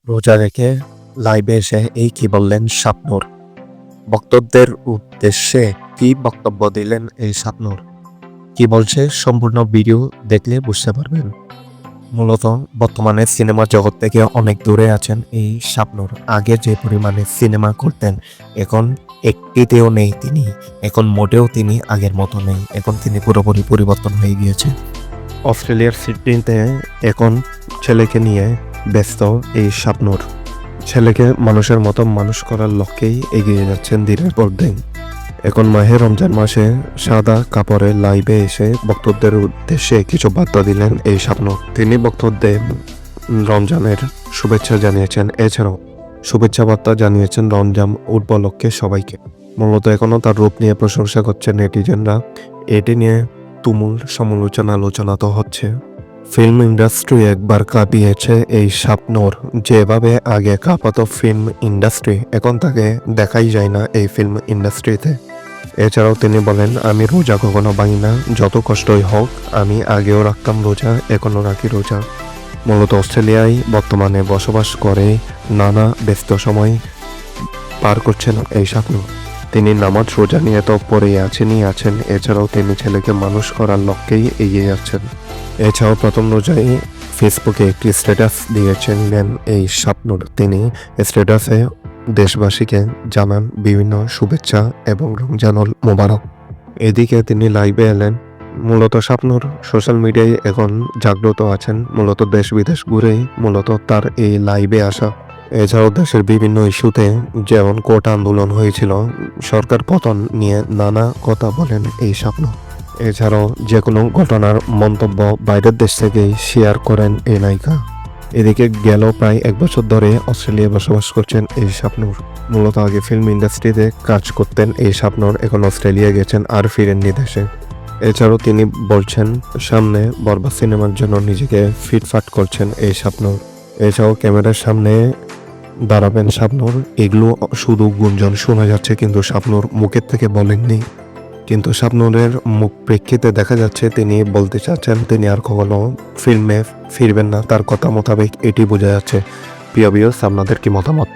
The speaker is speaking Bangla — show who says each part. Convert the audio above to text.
Speaker 1: রোজা রেখে লাইভে এসে এই কি বললেন শাবনূর। ভক্তদের উদ্দেশ্যে কি বক্তব্য দিলেন এই শাবনূর, কি বলছে সম্পূর্ণ ভিডিও দেখলে বুঝতে পারবেন। মূলত বর্তমানে সিনেমা জগৎ থেকে অনেক দূরে আছেন এই শাবনূর। আগে যে পরিমাণে সিনেমা করতেন এখন একটিতেও নেই তিনি। এখন মোটেও তিনি আগের মতো নেই। এখন তিনি পুরোপুরি পরিবর্তন হয়ে গিয়েছে। অস্ট্রেলিয়ার সিডনিতে এখন ছেলেকে নিয়ে ব্যস্ত এই শাবনূর। ছেলেকে মানুষের মতো মানুষ করার লক্ষ্যেই এগিয়ে যাচ্ছেন দিনের পর দিন। এখন মাহে রমজান মাসে সাদা কাপড়ে লাইভে এসে ভক্তদের উদ্দেশ্যে কিছু বার্তা দিলেন এই শাবনূর। তিনি ভক্তদের রমজানের শুভেচ্ছা জানিয়েছেন। এছাড়াও শুভেচ্ছা বার্তা জানিয়েছেন রমজান উপলক্ষে সবাইকে। মূলত এখনও তার রূপ নিয়ে প্রশংসা করছেন নেটিজেনরা। এটি নিয়ে তুমুল সমালোচনা আলোচনা তো হচ্ছে। ফিল্ম ইন্ডাস্ট্রি একবার কাঁপিয়েছে এই শাবনূর। যেভাবে আগে কাঁপাতো ফিল্ম ইন্ডাস্ট্রি, এখন তাকে দেখাই যায় না এই ফিল্ম ইন্ডাস্ট্রিতে। এছাড়াও তিনি বলেন, আমি রোজা কখনো ভাঙি না, যত কষ্টই হোক। আমি আগেও রাখতাম রোজা, এখনও রাখি রোজা। মূলত অস্ট্রেলিয়ায় বর্তমানে বসবাস করে নানা ব্যস্ত সময় পার করছেন এই শাবনূর। তিনি নামাজ রোজা নিয়ে তো পড়েই আছেন। এছাড়াও তিনি ছেলেকে মানুষ করার লক্ষ্যেই এগিয়ে যাচ্ছেন। এছাড়াও প্রথম রোজায় ফেসবুকে একটি স্ট্যাটাস দিয়েছিলেন এই শাবনূর। তিনি স্ট্যাটাসে দেশবাসীকে জানান বিভিন্ন শুভেচ্ছা এবং রমজানুল মোবারক। এদিকে তিনি লাইভে এলেন। মূলত শাবনূর সোশ্যাল মিডিয়ায় এখন জাগ্রত আছেন। মূলত দেশ বিদেশ ঘুরেই মূলত তার এই লাইভে আসা। এছাড়াও দেশের বিভিন্ন ইস্যুতে, যেমন কোর্ট আন্দোলন হয়েছিল, সরকার পতন নিয়ে নানা কথা বলেন এই শাবনূর। এছাড়াও যে কোনো ঘটনার মন্তব্য বাইরের দেশ থেকেই শেয়ার করেন এই নায়িকা। এদিকে গেল প্রায় 1 বছর ধরে অস্ট্রেলিয়ায় বসবাস করছেন এই শাবনূর। মূলত আগে ফিল্ম ইন্ডাস্ট্রিতে কাজ করতেন এই শাবনূর, এখন অস্ট্রেলিয়া গেছেন আর ফিরেননি দেশে। এছাড়াও তিনি বলছেন সামনে বরবাদ সিনেমার জন্য নিজেকে ফিটফাট করছেন এই শাবনূর। এছাড়াও ক্যামেরার সামনে দাঁড়াবেন শাবনূর, এগুলো শুধু গুঞ্জন শোনা যাচ্ছে, কিন্তু শাবনূর মুখের থেকে বলেননি। কিন্তু শাবনূরের মুখ প্রেক্ষিতে দেখা যাচ্ছে তিনি বলতে চাচ্ছেন তিনি আর কখনো ফিল্মে ফিরবেন না। তার কথা মোতাবেক এটি বোঝা যাচ্ছে। প্রিয় ভিউয়ার্স, আপনাদের কি মতামত?